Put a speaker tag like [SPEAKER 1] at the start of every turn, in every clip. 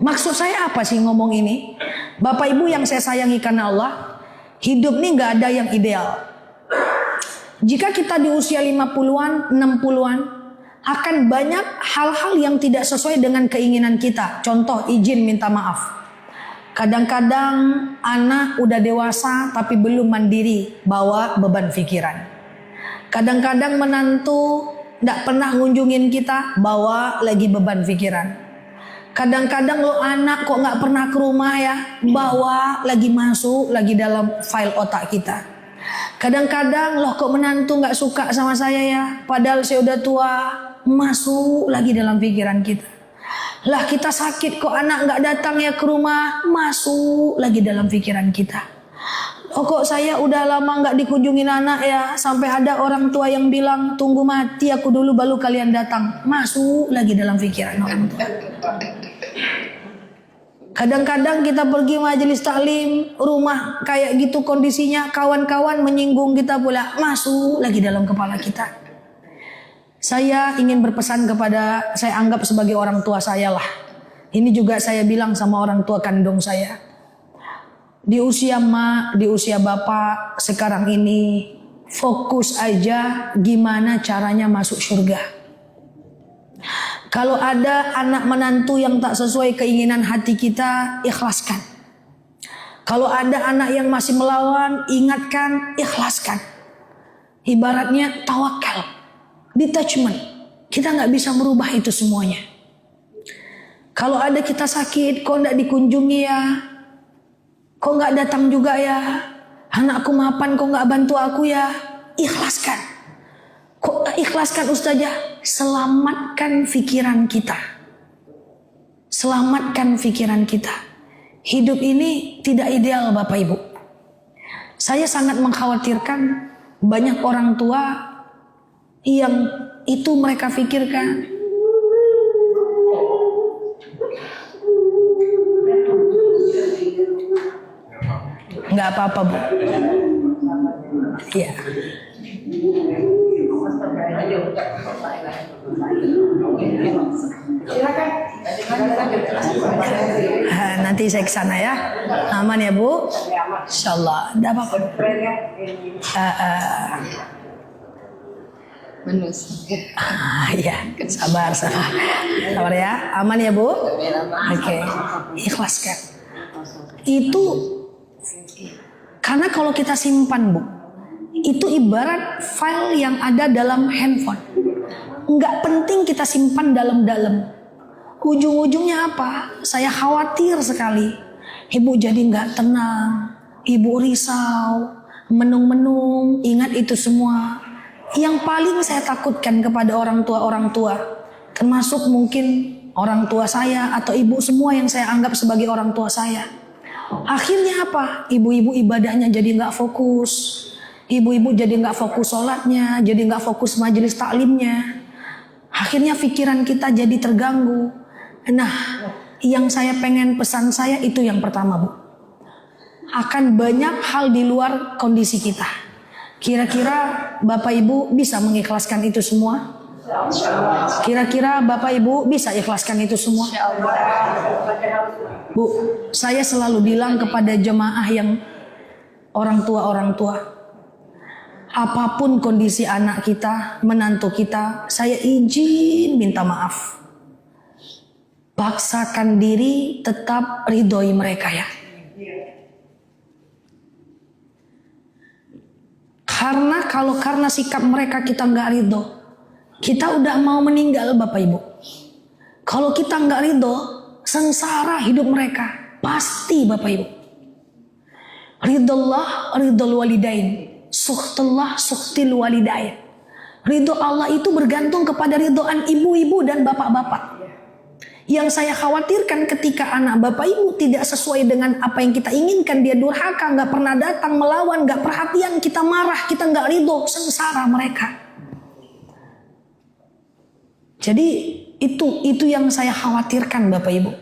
[SPEAKER 1] Maksud saya apa sih ngomong ini? Bapak Ibu yang saya sayangi karena Allah, hidup nih gak ada yang ideal. Jika kita di usia 50-an, 60-an, akan banyak hal-hal yang tidak sesuai dengan keinginan kita. Contoh, izin minta maaf. Kadang-kadang anak udah dewasa tapi belum mandiri, bawa beban pikiran. Kadang-kadang menantu gak pernah ngunjungin kita, bawa lagi beban pikiran. Kadang-kadang lo anak kok gak pernah ke rumah ya, bawa lagi masuk lagi dalam file otak kita. Kadang-kadang loh kok menantu gak suka sama saya ya, padahal saya udah tua, masuk lagi dalam pikiran kita. Lah kita sakit kok anak gak datang ya ke rumah, masuk lagi dalam pikiran kita. Oh kok saya udah lama gak dikunjungin anak ya, sampai ada orang tua yang bilang tunggu mati aku dulu baru kalian datang, masuk lagi dalam pikiran orang tua. Kadang-kadang kita pergi majelis taklim, rumah kayak gitu kondisinya, kawan-kawan menyinggung kita pula, masuk lagi dalam kepala kita. Saya ingin berpesan kepada, saya anggap sebagai orang tua saya lah. Ini juga saya bilang sama orang tua kandung saya. Di usia mak, di usia bapak sekarang ini, fokus aja gimana caranya masuk surga. Kalau ada anak menantu yang tak sesuai keinginan hati kita, ikhlaskan. Kalau ada anak yang masih melawan, ingatkan, ikhlaskan. Ibaratnya tawakal, detachment. Kita nggak bisa merubah itu semuanya. Kalau ada kita sakit, kok nggak dikunjungi ya? Kok nggak datang juga ya? Anakku mapan, kok nggak bantu aku ya? Ikhlaskan. Kok nggak ikhlaskan Ustazah? Selamatkan pikiran kita. Selamatkan pikiran kita. Hidup ini tidak ideal Bapak Ibu. Saya sangat mengkhawatirkan banyak orang tua yang itu mereka pikirkan. Nggak apa-apa Bu. Iya. Nanti saya ke sana ya. Aman ya Bu? Insyaallah. Enggak apa-apa. Iya, sabar ya. Aman ya Bu? Oke. Ikhlaskan. Itu karena kalau kita simpan Bu, itu ibarat file yang ada dalam handphone. Nggak penting kita simpan dalam-dalam. Ujung-ujungnya apa? Saya khawatir sekali. Ibu jadi nggak tenang, ibu risau, menung-menung, ingat itu semua. Yang paling saya takutkan kepada orang tua, termasuk mungkin orang tua saya atau ibu semua yang saya anggap sebagai orang tua saya. Akhirnya apa? Ibu-ibu ibadahnya jadi nggak fokus. Ibu-ibu jadi nggak fokus sholatnya, jadi nggak fokus majelis taklimnya. Akhirnya pikiran kita jadi terganggu. Nah, yang saya pengen pesan saya itu yang pertama Bu. Akan banyak hal di luar kondisi kita. Kira-kira Bapak Ibu bisa mengikhlaskan itu semua? Kira-kira Bapak Ibu bisa ikhlaskan itu semua? Bu, saya selalu bilang kepada jemaah yang orang tua, apapun kondisi anak kita, menantu kita, saya izin minta maaf. Paksakan diri tetap ridhoi mereka ya. Karena sikap mereka kita nggak ridho, kita udah mau meninggal Bapak Ibu. Kalau kita nggak ridho, sengsara hidup mereka pasti Bapak Ibu. Ridullah ridul walidain, suhtullah suhtil walidain. Ridho Allah itu bergantung kepada ridhoan ibu-ibu dan bapak-bapak. Yang saya khawatirkan ketika anak Bapak Ibu tidak sesuai dengan apa yang kita inginkan, dia durhaka, nggak pernah datang, melawan, nggak perhatian, kita marah, kita nggak ridho, sengsara mereka. Jadi itu yang saya khawatirkan Bapak Ibu.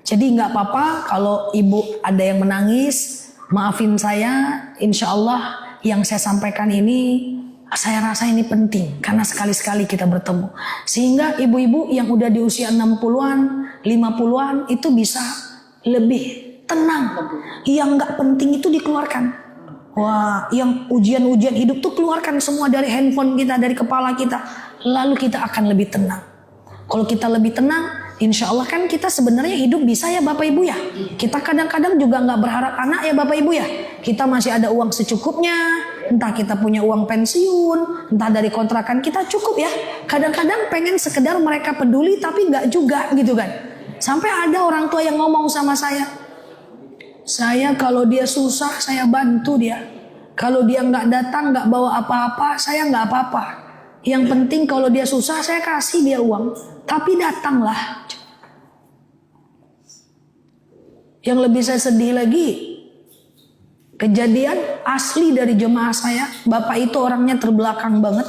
[SPEAKER 1] Jadi nggak apa-apa kalau ibu ada yang menangis, maafin saya. Insya Allah yang saya sampaikan ini, saya rasa ini penting karena sekali-sekali kita bertemu. Sehingga ibu-ibu yang udah di usia 60-an, 50-an itu bisa lebih tenang. Yang nggak penting itu dikeluarkan. Wah, yang ujian-ujian hidup tuh keluarkan semua dari handphone kita, dari kepala kita. Lalu kita akan lebih tenang. Kalau kita lebih tenang, insya Allah kan kita sebenarnya hidup bisa ya Bapak Ibu ya. Kita kadang-kadang juga nggak berharap anak ya Bapak Ibu ya. Kita masih ada uang secukupnya. Entah kita punya uang pensiun, entah dari kontrakan kita cukup ya. Kadang-kadang pengen sekedar mereka peduli tapi nggak juga gitu kan. Sampai ada orang tua yang ngomong sama saya kalau dia susah saya bantu dia. Kalau dia nggak datang nggak bawa apa-apa saya nggak apa-apa. Yang penting kalau dia susah saya kasih dia uang. Tapi datanglah. Yang lebih saya sedih lagi, kejadian asli dari jemaah saya. Bapak itu orangnya terbelakang banget.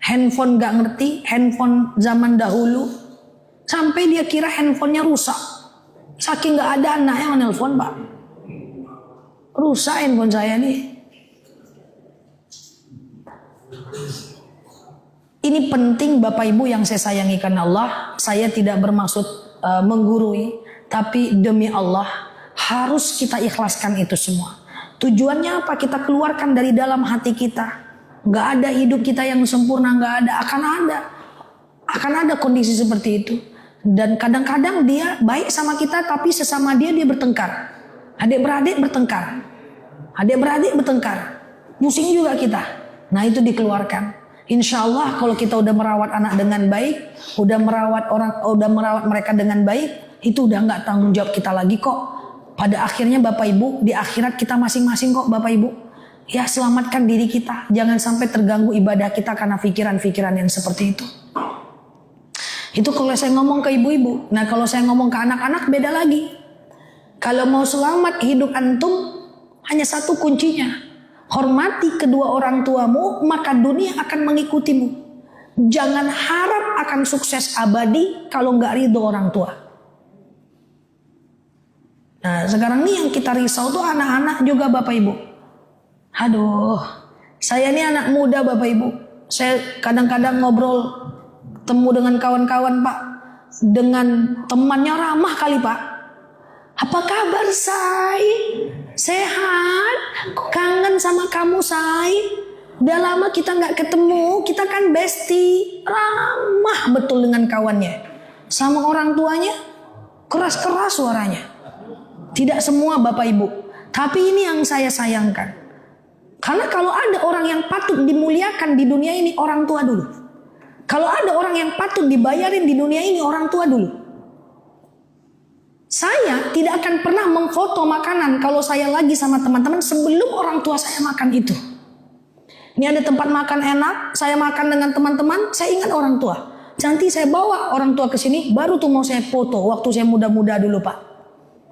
[SPEAKER 1] Handphone nggak ngerti, handphone zaman dahulu. Sampai dia kira handphonenya rusak. Saking nggak ada anak yang nelpon Pak. Rusak handphone saya nih. Ini penting Bapak Ibu yang saya sayangi karena Allah. Saya tidak bermaksud menggurui. Tapi demi Allah harus kita ikhlaskan itu semua. Tujuannya apa? Kita keluarkan dari dalam hati kita. Gak ada hidup kita yang sempurna. Gak ada. Akan ada kondisi seperti itu. Dan kadang-kadang dia baik sama kita, tapi sesama dia bertengkar. Adik-beradik bertengkar. Pusing juga kita. Nah itu dikeluarkan. Insya Allah kalau kita udah merawat anak dengan baik, udah merawat mereka dengan baik, itu udah nggak tanggung jawab kita lagi kok. Pada akhirnya Bapak Ibu, di akhirat kita masing-masing kok Bapak Ibu. Ya selamatkan diri kita, jangan sampai terganggu ibadah kita karena pikiran-pikiran yang seperti itu. Itu kalau saya ngomong ke ibu-ibu. Nah kalau saya ngomong ke anak-anak beda lagi. Kalau mau selamat hidup antum, hanya satu kuncinya. Hormati kedua orang tuamu, maka dunia akan mengikutimu. Jangan harap akan sukses abadi kalau nggak ridho orang tua. Nah sekarang nih yang kita risau tuh anak-anak juga Bapak Ibu. Aduh, saya ini anak muda Bapak Ibu. Saya kadang-kadang ngobrol, temu dengan kawan-kawan Pak, dengan temannya ramah kali Pak. Apa kabar Say? Sehat? Kangen sama kamu Say? Udah lama kita nggak ketemu, kita kan bestie. Ramah betul dengan kawannya. Sama orang tuanya keras-keras suaranya. Tidak semua Bapak Ibu, tapi ini yang saya sayangkan. Karena kalau ada orang yang patut dimuliakan di dunia ini, orang tua dulu. Kalau ada orang yang patut dibayarin di dunia ini, orang tua dulu. Saya tidak akan pernah memfoto makanan kalau saya lagi sama teman-teman sebelum orang tua saya makan itu. Ini ada tempat makan enak, saya makan dengan teman-teman, saya ingat orang tua. Nanti saya bawa orang tua ke sini, baru tuh mau saya foto waktu saya muda-muda dulu Pak.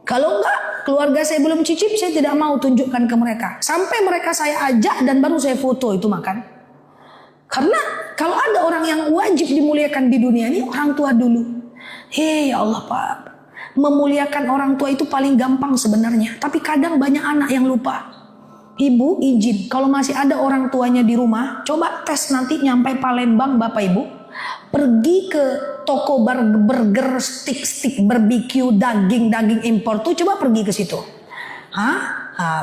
[SPEAKER 1] Kalau enggak, keluarga saya belum cicip, saya tidak mau tunjukkan ke mereka. Sampai mereka saya ajak dan baru saya foto itu makan. Karena kalau ada orang yang wajib dimuliakan di dunia ini, orang tua dulu. Ya Allah Pak, memuliakan orang tua itu paling gampang sebenarnya. Tapi kadang banyak anak yang lupa. Ibu izin, kalau masih ada orang tuanya di rumah, coba tes nanti nyampe Palembang Bapak Ibu. Pergi ke toko burger, stick barbecue, daging impor tuh, coba pergi ke situ.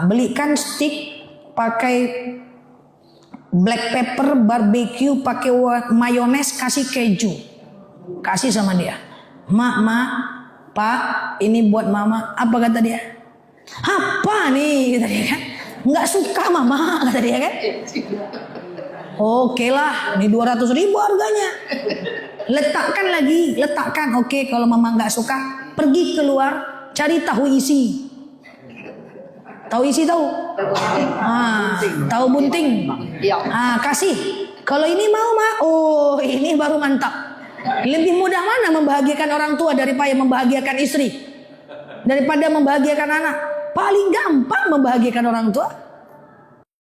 [SPEAKER 1] Belikan stick pakai black pepper, barbecue, pakai mayones, kasih keju, kasih sama dia. Mak, Pak, ini buat mama. Apa kata dia? Apa nih? Kata dia kan. Nggak suka mama, kata dia kan. Oke lah, ini 200.000 harganya. Letakkan. Oke, kalau mama nggak suka, pergi keluar, cari tahu isi. Tahu isi tahu? Tahu bunting. Kasih. Kalau ini mau Mak, ini baru mantap. Lebih mudah mana membahagiakan orang tua daripada membahagiakan istri? Daripada membahagiakan anak? Paling gampang membahagiakan orang tua